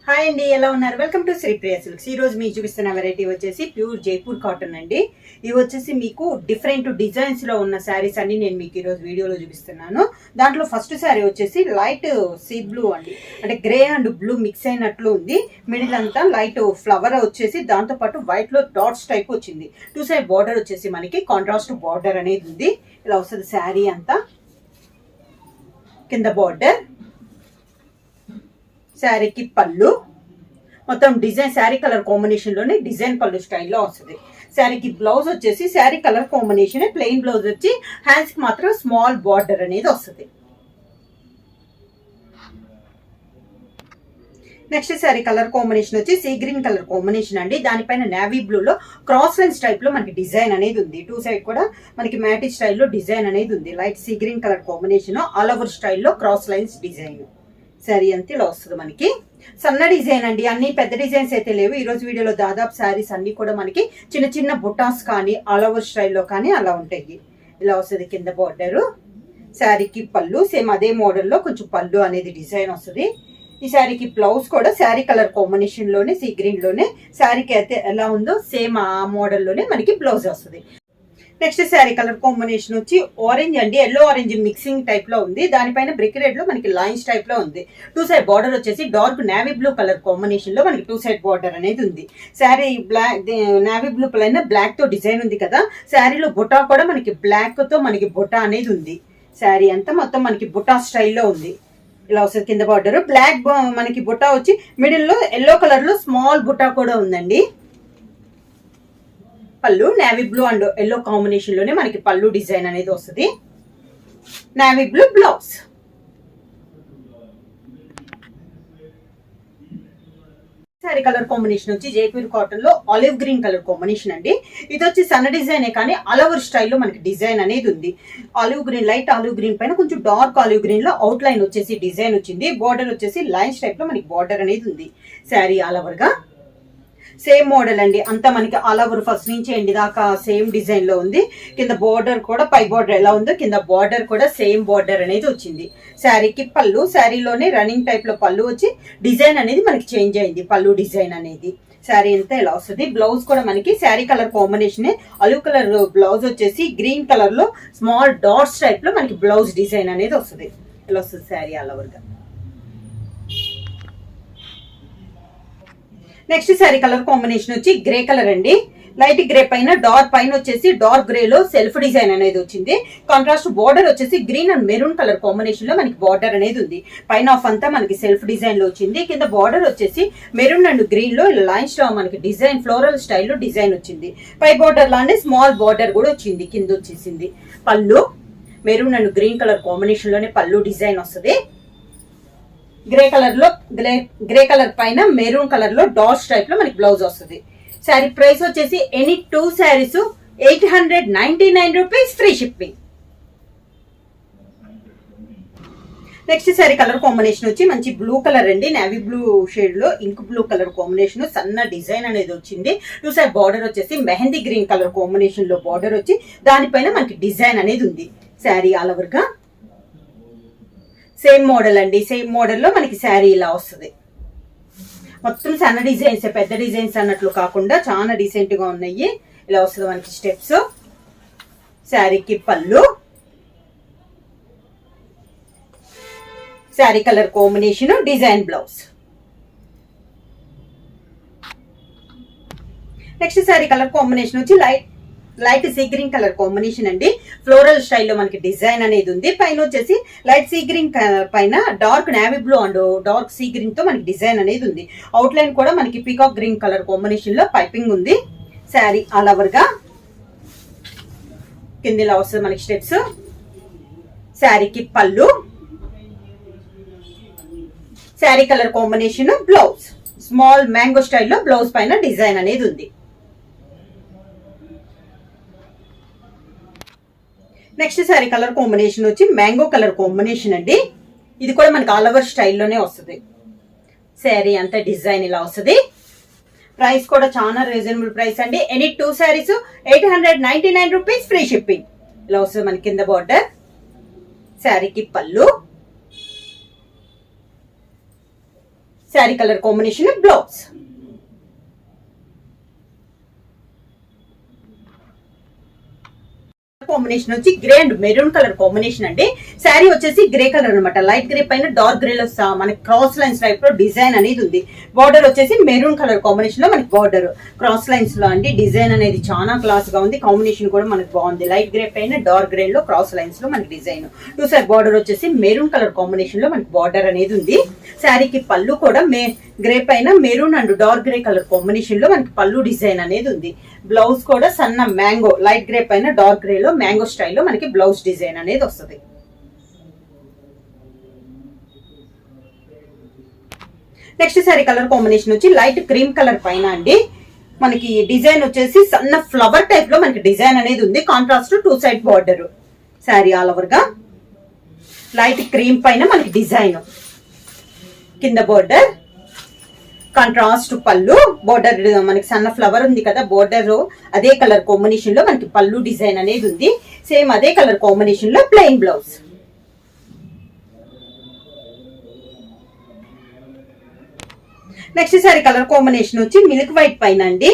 Hi అండి, ఎలా ఉన్నారు? Welcome to Shri Priya silks. ఈ రోజు మీకు చూపిస్తున్న వెరైటీ వచ్చేసి ప్యూర్ జైపూర్ కాటన్ అండి. ఇవి వచ్చేసి మీకు డిఫరెంట్ డిజైన్స్ లో ఉన్న శారీస్ అన్ని నేను మీకు ఈ రోజు వీడియోలో చూపిస్తున్నాను. దాంట్లో ఫస్ట్ శారీ వచ్చేసి లైట్ సీ బ్లూ అండి, అంటే గ్రే అండ్ బ్లూ మిక్స్ అయినట్లు ఉంది. మిడిల్ అంతా లైట్ ఫ్లవర్ వచ్చేసి దాంతో పాటు వైట్ లో డాట్స్ టైప్ వచ్చింది. టూ సైడ్ బార్డర్ వచ్చేసి మనకి కాంట్రాస్ట్ బార్డర్ అనేది ఉంది. ఇలా వస్తుంది శారీ అంతా. కింద బార్డర్, శారీకి పళ్ళు మొత్తం డిజైన్ శారీ కలర్ కాంబినేషన్ లోనే డిజైన్ పళ్ళు స్టైల్లో వస్తుంది. శారీకి బ్లౌజ్ వచ్చేసి sari colour combination, plain blouse వచ్చి హ్యాండ్స్ కి మాత్రం స్మాల్ బార్డర్ అనేది వస్తుంది. నెక్స్ట్ శారీ కలర్ కాంబినేషన్ వచ్చి సీ గ్రీన్ కలర్ కాంబినేషన్ అండి. దానిపైన నేవీ బ్లూ లో క్రాస్ లైన్ టైప్ లో మనకి డిజైన్ అనేది ఉంది. టూ సైడ్ కూడా మనకి మ్యాటి స్టైల్లో డిజైన్ అనేది ఉంది. Light sea green colour combination, all over స్టైల్లో క్రాస్ లైన్స్ డిజైన్. శారీ అంతా ఇలా వస్తుంది. మనకి సన్న డిజైన్ అండి, అన్ని పెద్ద డిజైన్స్ అయితే లేవు. ఈ రోజు వీడియోలో దాదాపు శారీస్ అన్ని కూడా మనకి చిన్న చిన్న బుటాస్ కానీ ఆల్ ఓవర్ స్టైల్లో కానీ అలా ఉంటాయి. ఇలా వస్తుంది కింద బార్డరు. శారీకి పళ్ళు సేమ్ అదే మోడల్లో కొంచెం పళ్ళు అనేది డిజైన్ వస్తుంది. ఈ శారీకి బ్లౌజ్ కూడా శారీ కలర్ కాంబినేషన్ లోనే సీ గ్రీన్ లోనే శారీకి అయితే ఎలా ఉందో సేమ్ ఆ మోడల్లోనే మనకి బ్లౌజ్ వస్తుంది. నెక్స్ట్ శారీ కలర్ కాంబినేషన్ వచ్చి ఆరెంజ్ అండి, ఎల్లో ఆరెంజ్ మిక్సింగ్ టైప్ లో ఉంది. దానిపైన బ్రిక్ రెడ్ లో మనకి లైన్స్ టైప్ లో ఉంది. టూ సైడ్ బార్డర్ వచ్చేసి dark navy blue colour combination లో మనకి టూ సైడ్ బార్డర్ అనేది ఉంది. శారీ బ్లాక్ నేవీ బ్లూ పైన బ్లాక్ తో డిజైన్ ఉంది కదా. శారీలో బుటా కూడా మనకి బ్లాక్ తో మనకి బుటా అనేది ఉంది. శారీ అంతా మొత్తం మనకి బుటా స్టైల్లో ఉంది. ఇలా వస్తుంది కింద బార్డర్. బ్లాక్ మనకి బుటా వచ్చి మిడిల్ లో ఎల్లో కలర్ లో స్మాల్ బుటా కూడా ఉందండి. పళ్ళు navy blue and yellow combination లోనే మనకి పళ్ళు డిజైన్ అనేది వస్తుంది. Navy blue blouse. Sari colour combination వచ్చి జైపూర్ కాటన్ లో ఆలివ్ గ్రీన్ కలర్ కాంబినేషన్ అండి. ఇది వచ్చి సన్న డిజైనే కానీ ఆల్ ఓవర్ స్టైల్లో మనకి డిజైన్ అనేది ఉంది. Olive green, light olive green పైన కొంచెం డార్క్ ఆలివ్ గ్రీన్ లో అవుట్ లైన్ వచ్చేసి డిజైన్ వచ్చింది. బార్డర్ వచ్చేసి లైన్స్ టైప్ లో మనకి బార్డర్ అనేది ఉంది. శారీ ఆల్ ఓవర్ గా సేమ్ మోడల్ అండి, అంతా మనకి ఆల్ ఓవర్ ఫస్ట్ నుంచి ఎండి దాకా సేమ్ డిజైన్ లో ఉంది. కింద బార్డర్ కూడా పై బార్డర్ ఎలా ఉందో కింద బార్డర్ కూడా సేమ్ బార్డర్ అనేది వచ్చింది. శారీకి పళ్ళు, శారీలోనే రన్నింగ్ టైప్ లో పళ్ళు వచ్చి డిజైన్ అనేది మనకి చేంజ్ అయింది. పళ్ళు డిజైన్ అనేది శారీ అంతా ఇలా వస్తుంది. బ్లౌజ్ కూడా మనకి sari colour combination, olive colour blouse వచ్చేసి గ్రీన్ కలర్ లో స్మాల్ డాట్స్ టైప్ లో మనకి బ్లౌజ్ డిజైన్ అనేది వస్తుంది. ఇలా వస్తుంది శారీ ఆల్ ఓవర్ గా. నెక్స్ట్ శారీ కలర్ కాంబినేషన్ వచ్చి గ్రే కలర్ అండి. లైట్ గ్రే పైన డార్క్ పైన వచ్చేసి డార్క్ గ్రే లో సెల్ఫ్ డిజైన్ అనేది వచ్చింది. కాంట్రాస్ట్ బార్డర్ వచ్చేసి green and maroon colour combination లో మనకి బార్డర్ అనేది ఉంది. పైన ఆఫ్ అంతా మనకి సెల్ఫ్ డిజైన్ లో వచ్చింది. కింద బార్డర్ వచ్చేసి మెరూన్ అండ్ గ్రీన్ లో లైన్స్ లో మనకి డిజైన్ ఫ్లోరల్ స్టైల్లో డిజైన్ వచ్చింది. పై బార్డర్ లానే స్మాల్ బార్డర్ కూడా వచ్చింది. కింద వచ్చేసింది పళ్ళు maroon and green colour combination లోనే పళ్ళు డిజైన్ వస్తుంది. గ్రే కలర్ లో గ్రే కలర్ పైన మెరూన్ కలర్ లో డాట్స్ టైప్ లో మనకి బ్లౌజ్ వస్తుంది. శారీ ప్రైస్ వచ్చేసి any two sarees 899 rupees, free shipping. Next sari colour combination వచ్చి మంచి బ్లూ కలర్ అండి, నేవీ బ్లూ షేడ్ లో ఇంక్ బ్లూ కలర్ కాంబినేషన్, సన్న డిజైన్ అనేది వచ్చింది. టూ సైడ్ బార్డర్ వచ్చేసి మెహందీ గ్రీన్ కలర్ కాంబినేషన్ లో బార్డర్ వచ్చి దానిపైన మనకి డిజైన్ అనేది ఉంది. శారీ ఆల్ ఓవర్ గా సేమ్ మోడల్ అండి, సేమ్ మోడల్ లో మనకి శారీ ఇలా వస్తుంది. మొత్తం సన్న డిజైన్స్, పెద్ద డిజైన్స్ అన్నట్లు కాకుండా చాలా డీసెంట్ గా ఉన్నాయి. ఇలా వస్తుంది మనకి స్టెప్స్. శారీకి పళ్ళు, sari colour combination, design blouse. Next sari colour combination వచ్చి light sea green colour combination అండి. ఫ్లోరల్ స్టైల్లో మనకి డిజైన్ అనేది ఉంది. పైన వచ్చేసి లైట్ సీ గ్రీన్ పైన dark navy blue and dark sea green తో మనకి డిజైన్ అనేది ఉంది. అవుట్ లైన్ కూడా మనకి పీకాక్ గ్రీన్ కలర్ కాంబినేషన్ లో పైపింగ్ ఉంది. శారీ ఆల్ ఓవర్ గా కింద ఇలా వస్తుంది మనకి స్టెప్స్. శారీకి పళ్ళు, sari colour combination, blouse small mango స్టైల్లో బ్లౌజ్ పైన డిజైన్ అనేది ఉంది. నెక్స్ట్ శారీ కలర్ కాంబినేషన్ వచ్చి మ్యాంగో కలర్ కాంబినేషన్ అండి. ఇది కూడా మనకి ఆల్ ఓవర్ స్టైల్లోనే వస్తుంది. శారీ అంతా డిజైన్ ఇలా వస్తుంది. ప్రైస్ కూడా చాలా రీజనబుల్ ప్రైస్ అండి. Any two sarees 899 rupees, free shipping. ఇలా వస్తుంది మనకి కింద బార్డర్. శారీకి పళ్ళు, sari colour combination blouse. Combination వచ్చి grey and maroon colour combination అండి. శారీ వచ్చేసి గ్రే కలర్ అనమాట. లైట్ గ్రే పైన డార్క్ గ్రే లో మనకి క్రాస్ లైన్స్ టైప్ లో డిజైన్ అనేది ఉంది. బార్డర్ వచ్చేసి మెరూన్ కలర్ కాంబినేషన్ లో మనకి బార్డర్ క్రాస్ లైన్స్ లో అండి. డిజైన్ అనేది చాలా క్లాస్ గా ఉంది. కాంబినేషన్ కూడా మనకి బాగుంది. లైట్ గ్రే పైన డార్క్ గ్రే లో క్రాస్ లైన్స్ లో మనకి డిజైన్. టూ సైడ్ బార్డర్ వచ్చేసి మెరూన్ కలర్ కాంబినేషన్ లో మనకి బార్డర్ అనేది ఉంది. శారీకి పళ్ళు కూడా గ్రే పైన maroon and dark grey colour combination లో మనకి పళ్ళు డిజైన్ అనేది ఉంది. బ్లౌజ్ కూడా సన్న మ్యాంగో లైట్ గ్రే పైన డార్క్ గ్రే లో మ్యాంగో స్టైల్లో మనకి బ్లౌజ్ డిజైన్ అనేది వస్తుంది. నెక్స్ట్ సారీ కలర్ కాంబినేషన్ వచ్చి లైట్ క్రీమ్ కలర్ పైన అండి. మనకి డిజైన్ వచ్చేసి సన్న ఫ్లవర్ టైప్ లో మనకి డిజైన్ అనేది ఉంది. Contrast two side border. Sari all over గా లైట్ క్రీమ్ పైన మనకి డిజైన్, కింద బోర్డర్, కాంట్రాస్ట్ పళ్ళు, బోర్డర్ మనకి సన్న ఫ్లవర్ ఉంది కదా బోర్డర్, అదే కలర్ కాంబినేషన్ లో మనకి పళ్ళు డిజైన్ అనేది ఉంది. సేమ్ అదే కలర్ కాంబినేషన్ లో plain blouse. Next sorry colour combination వచ్చి మిల్క్ వైట్ పైన అండి.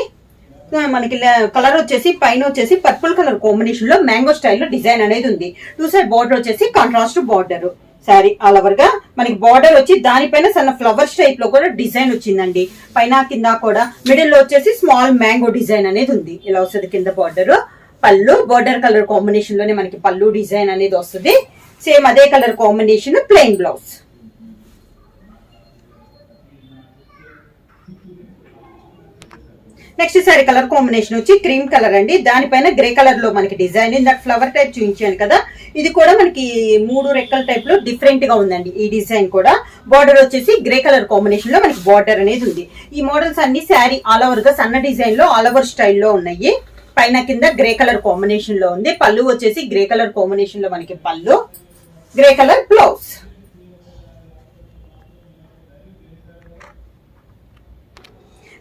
మనకి కలర్ వచ్చేసి పైన వచ్చేసి పర్పుల్ కలర్ కాంబినేషన్ లో మ్యాంగో స్టైల్లో డిజైన్ అనేది ఉంది. టూ సైడ్ బార్డర్ వచ్చేసి contrast border. Sari all over గా మనకి బార్డర్ వచ్చి దానిపైన సన్న ఫ్లవర్స్ టైప్ లో కూడా డిజైన్ వచ్చిందండి. పైన కింద కూడా మిడిల్ లో వచ్చేసి స్మాల్ మ్యాంగో డిజైన్ అనేది ఉంది. ఇలా వస్తుంది కింద బార్డర్. పళ్ళు బార్డర్ కలర్ కాంబినేషన్ లోనే మనకి పళ్ళు డిజైన్ అనేది వస్తుంది. సేమ్ అదే colour combination plain blouse. Next sorry colour combination వచ్చి క్రీమ్ కలర్ అండి. దానిపైన గ్రే కలర్ లో మనకి డిజైన్ ఇందాక ఫ్లవర్ టైప్ చూపించాను కదా, ఇది కూడా మనకి 3 రెక్కల టైప్ లో డిఫరెంట్ గా ఉందండి. ఈ డిజైన్ కూడా బార్డర్ వచ్చేసి గ్రే కలర్ కాంబినేషన్ లో మనకి బార్డర్ అనేది ఉంది. ఈ మోడల్స్ అన్ని శారీ ఆల్ ఓవర్ గా సన్న డిజైన్ లో ఆల్ ఓవర్ స్టైల్లో ఉన్నాయి. పైన కింద గ్రే కలర్ కాంబినేషన్ లో ఉంది. పళ్ళు వచ్చేసి గ్రే కలర్ కాంబినేషన్ లో మనకి పళ్ళు, grey colour blouse.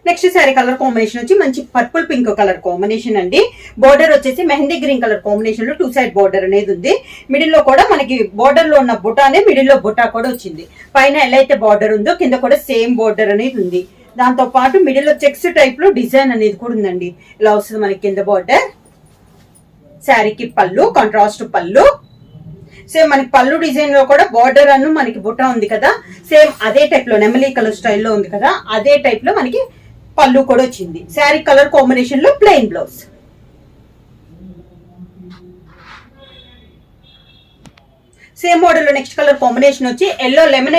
Next sorry colour combination వచ్చి మంచి పర్పుల్ పింక్ కలర్ కాంబినేషన్ అండి. బోర్డర్ వచ్చేసి మెహందీ గ్రీన్ కలర్ కాంబినేషన్ లో టూ సైడ్ బోర్డర్ అనేది ఉంది. మిడిల్ లో కూడా మనకి బోర్డర్ లో ఉన్న బుటానే మిడిల్ లో బుటా కూడా వచ్చింది. పైన ఎలా అయితే బార్డర్ ఉందో కింద కూడా సేమ్ బోర్డర్ అనేది ఉంది. దాంతో పాటు మిడిల్ లో చెక్స్ టైప్ లో డిజైన్ అనేది కూడా ఉందండి. ఇలా వస్తుంది మనకి కింద బార్డర్. శారీకి పళ్ళు కాంట్రాస్ట్ పళ్ళు. సేమ్ మనకి పళ్ళు డిజైన్ లో కూడా బార్డర్ అను మనకి బుటా ఉంది కదా, సేమ్ అదే టైప్ లో నెమలీ కలర్ స్టైల్లో ఉంది కదా, అదే టైప్ లో మనకి పళ్ళు కూడా వచ్చింది. శారీ కలర్ కాంబినేషన్ లో ప్లెయిన్ బ్లౌజ్. సేమ్ మోడల్ లో నెక్స్ట్ కలర్ కాంబినేషన్ వచ్చి ఎల్లో లెమన్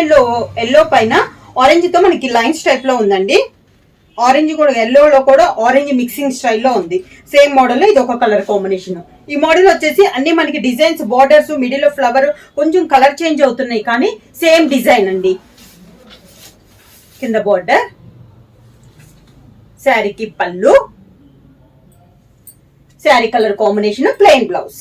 ఎల్లో పైన ఆరెంజ్ తో మనకి లైన్స్ టైప్ లో ఉందండి. ఆరెంజ్ కూడా ఎల్లోలో కూడా ఆరెంజ్ మిక్సింగ్ స్టైల్లో ఉంది. సేమ్ మోడల్ లో ఇది ఒక కలర్ కాంబినేషన్. ఈ మోడల్ వచ్చేసి అన్ని మనకి డిజైన్స్ బార్డర్స్ మిడిల్ లో ఫ్లవర్ కొంచెం కలర్ చేంజ్ అవుతున్నాయి కానీ సేమ్ డిజైన్ అండి. కింద బార్డర్, శారీకి పళ్ళు, sari colour combination plain blouse.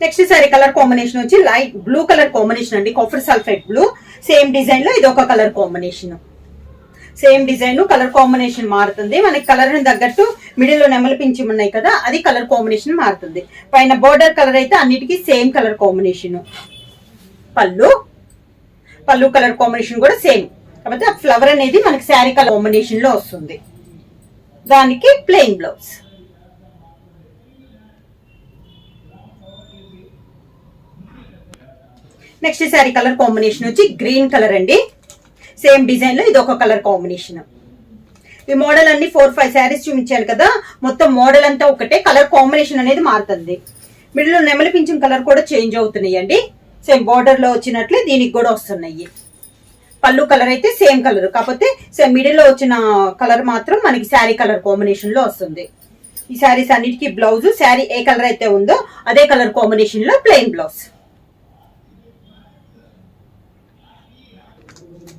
Next sari colour combination వచ్చి లైట్ బ్లూ కలర్ కాంబినేషన్ అండి. Copper sulphate blue. Same design లో ఇది ఒక colour combination. Same design colour combination మారుతుంది. మనకి కలర్ ని తగ్గట్టు మిడిల్ లో నెమలి పింఛం ఉన్నాయి కదా, అది కలర్ కాంబినేషన్ మారుతుంది. పైన బోర్డర్ కలర్ అయితే అన్నిటికీ సేమ్ కలర్ కాంబినేషన్. పళ్ళు, పళ్ళు కలర్ కాంబినేషన్ కూడా సేమ్. కాబట్టి ఆ ఫ్లవర్ అనేది మనకి శారీ కలర్ కాంబినేషన్ లో వస్తుంది. దానికి plain blouse. Next sari colour combination వచ్చి గ్రీన్ కలర్ అండి. సేమ్ డిజైన్ లో ఇది ఒక కలర్ కాంబినేషన్. ఈ మోడల్ అన్ని 4-5 శారీస్ చూపించాను కదా, మొత్తం మోడల్ అంతా ఒకటే, కలర్ కాంబినేషన్ అనేది మారుతుంది. మిడిల్ లో నెమలి పింఛం కలర్ కూడా చేంజ్ అవుతున్నాయి అండి. సేమ్ బార్డర్ లో వచ్చినట్లే దీనికి కూడా వస్తున్నాయి. పళ్ళు కలర్ అయితే సేమ్ కలర్, కాకపోతే సేమ్ మిడిల్ లో వచ్చిన కలర్ మాత్రం మనకి శారీ కలర్ కాంబినేషన్ లో వస్తుంది. ఈ శారీస్ అన్నిటికీ బ్లౌజ్ శారీ ఏ కలర్ అయితే ఉందో అదే కలర్ కాంబినేషన్ లో plain blouse.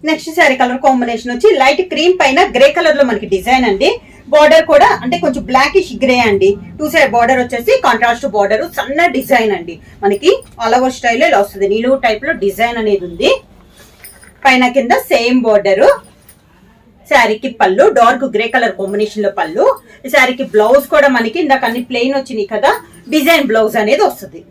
Next sari colour combination వచ్చి లైట్ క్రీమ్ పైన గ్రే కలర్ లో మనకి డిజైన్ అండి. బార్డర్ కూడా అంటే కొంచెం బ్లాకిష్ గ్రే అండి. టూ సైడ్ బార్డర్ వచ్చేసి కాంట్రాస్ట్ బార్డర్, సన్న డిజైన్ అండి. మనకి ఆల్ ఓవర్ స్టైల్ ఇలా వస్తుంది. నిలువు టైప్ లో డిజైన్ అనేది ఉంది. పైన కింద సేమ్ బార్డర్. శారీకి పళ్ళు డార్క్ గ్రే కలర్ కాంబినేషన్ లో పళ్ళు. ఈ శారీకి బ్లౌజ్ కూడా మనకి ఇందాక అన్ని ప్లెయిన్ వచ్చినాయి కదా, డిజైన్ బ్లౌజ్ అనేది వస్తుంది.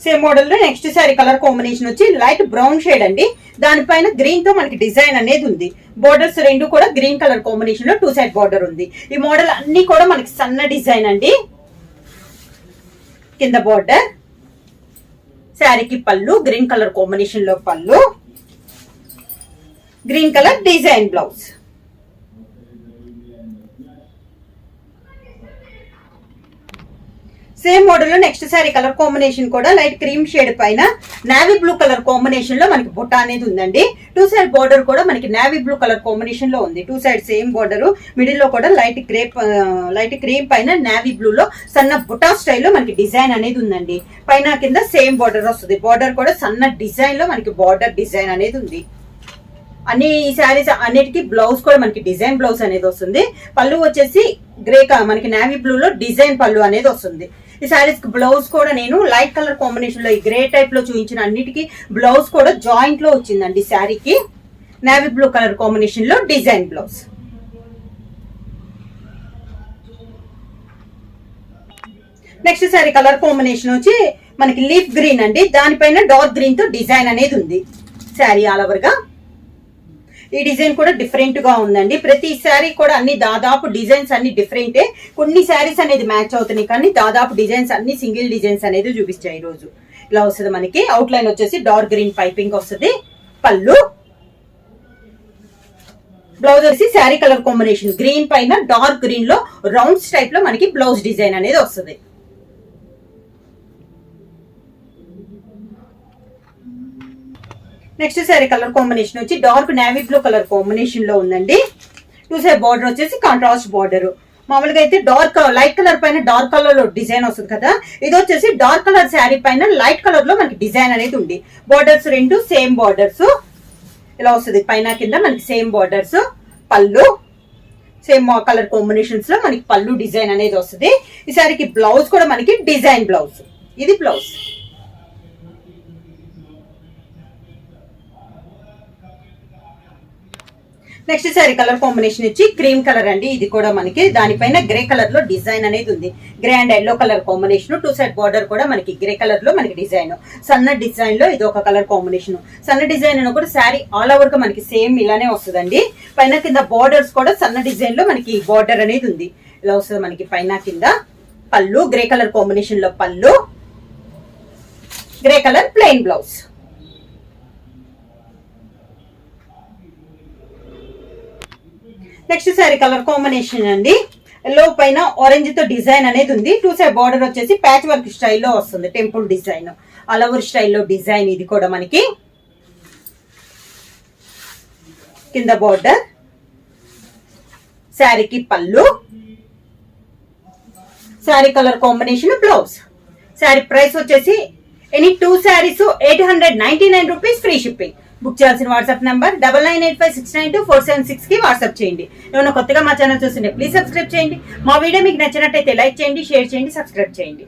సేమ్ మోడల్ లో నెక్స్ట్ శారీ కలర్ కాంబినేషన్ వచ్చి లైట్ బ్రౌన్ షేడ్ అండి. దానిపైన గ్రీన్ తో మనకి డిజైన్ అనేది ఉంది. బోర్డర్స్ రెండు కూడా గ్రీన్ కలర్ కాంబినేషన్ లో 2 సైడ్ బోర్డర్ ఉంది. ఈ మోడల్ అన్ని కూడా మనకి సన్న డిజైన్ అండి. కింద బోర్డర్, శారీకి పళ్ళు గ్రీన్ కలర్ కాంబినేషన్ లో పళ్ళు, green colour design blouse. Same model లో నెక్స్ట్ శారీ కలర్ కాంబినేషన్ కూడా లైట్ క్రీమ్ షేడ్ పైన నావీ బ్లూ కలర్ కాంబినేషన్ లో మనకి బుట్ట అనేది ఉందండి. 2 సైడ్ బోర్డర్ కూడా మనకి నావీ బ్లూ కలర్ కాంబినేషన్ లో ఉంది. 2 సైడ్ సేమ్ బోర్డర్, మిడిల్ లో కూడా లైట్ క్రీమ్ పైన నావీ బ్లూ లో సన్న బుటా స్టైల్లో మనకి డిజైన్ అనేది ఉందండి. పైన కింద సేమ్ బోర్డర్ వస్తుంది. బోర్డర్ కూడా సన్న డిజైన్ లో మనకి బోర్డర్ డిజైన్ అనేది ఉంది. అన్ని శారీస్ అన్నిటికీ బ్లౌజ్ కూడా మనకి డిజైన్ బ్లౌజ్ అనేది వస్తుంది. పళ్ళు వచ్చేసి మనకి నావీ బ్లూ లో డిజైన్ పళ్ళు అనేది వస్తుంది. ఈ శారీస్ బ్లౌజ్ కూడా నేను లైట్ కలర్ కాంబినేషన్ లో ఈ గ్రే టైప్ లో చూపించిన అన్నిటికీ బ్లౌజ్ కూడా జాయింట్ లో వచ్చిందండి. శారీకి నావీ బ్లూ కలర్ కాంబినేషన్ లో design blouse. Next sari colour combination వచ్చి మనకి లీఫ్ గ్రీన్ అండి. దానిపైన డార్క్ గ్రీన్ తో డిజైన్ అనేది ఉంది. శారీ ఆల్ ఓవర్ గా ఈ డిజైన్ కూడా డిఫరెంట్ గా ఉందండి. ప్రతి శారీ కూడా అన్ని దాదాపు డిజైన్స్ అన్ని డిఫరెంటే. కొన్ని శారీస్ అనేది మ్యాచ్ అవుతున్నాయి, కానీ దాదాపు డిజైన్స్ అన్ని సింగిల్ డిజైన్స్ అనేది చూపిస్తాయి. ఈ రోజు ఇలా వస్తుంది. మనకి అవుట్ లైన్ వచ్చేసి డార్క్ గ్రీన్ పైపింగ్ వస్తుంది. పళ్ళు, బ్లౌజ్ వచ్చి శారీ కలర్ కాంబినేషన్ గ్రీన్ పైన డార్క్ గ్రీన్ లో రౌండ్స్ టైప్ లో మనకి బ్లౌజ్ డిజైన్ అనేది వస్తుంది. నెక్స్ట్ శారీ కలర్ కాంబినేషన్ వచ్చి dark navy blue colour combination లో ఉందండి. 2 సైడ్ బార్డర్ వచ్చేసి కాంట్రాస్ట్ బార్డర్. మామూలుగా అయితే లైట్ కలర్ పైన డార్క్ కలర్ లో డిజైన్ వస్తుంది కదా, ఇది వచ్చేసి డార్క్ కలర్ శారీ పైన లైట్ కలర్ లో మనకి డిజైన్ అనేది ఉంది. బార్డర్స్ రెండు సేమ్ బార్డర్స్ ఇలా వస్తుంది. పైన కింద మనకి సేమ్ బార్డర్స్, పళ్ళు సేమ్ కలర్ కాంబినేషన్స్ లో మనకి పళ్ళు డిజైన్ అనేది వస్తుంది. ఈ శారీకి బ్లౌజ్ కూడా మనకి డిజైన్ బ్లౌజ్. ఇది blouse. Next sari colour combination వచ్చి క్రీమ్ కలర్ అండి. ఇది కూడా మనకి దానిపైన గ్రే కలర్ లో డిజైన్ అనేది ఉంది. Grey and yellow colour combination. 2 side border కూడా మనకి గ్రే కలర్ లో మనకి డిజైన్. సన్న డిజైన్ లో ఇది ఒక కలర్ కాంబినేషన్. సన్న డిజైన్ అని కూడా శారీ ఆల్ ఓవర్ గా మనకి సేమ్ ఇలానే వస్తుందండి. పైన కింద బార్డర్స్ కూడా సన్న డిజైన్ లో మనకి బార్డర్ అనేది ఉంది. ఇలా వస్తుంది మనకి పైన కింద. పళ్ళు గ్రే కలర్ కాంబినేషన్ లో పళ్ళు, grey colour plain blouse. Next sari colour combination అండి. ఎల్లో పైన ఆరెంజ్ తో డిజైన్ అనేది ఉంది. 2 సైడ్ బార్డర్ వచ్చేసి ప్యాచ్ వర్క్ స్టైల్లో వస్తుంది. టెంపుల్ డిజైన్, అలవర్ స్టైల్లో డిజైన్. ఇది కూడా మనకి కింద బార్డర్, శారీకి పళ్ళు, sari colour combination blouse. Saree price వచ్చేసి any 2 sarees 899 rupees free shipping. Book చేయాల్సిన వాట్సాప్ నంబర్ 9985692476 కి వాట్సాప్ చేయండి. ఏమైనా కొత్తగా మా ఛానల్ చూస్తుంటే ప్లీజ్ సబ్స్క్రైబ్ చేయండి. మా వీడియో మీకు నచ్చినట్టయితే లైక్ చేయండి, షేర్ చేయండి, సబ్స్క్రైబ్ చేయండి.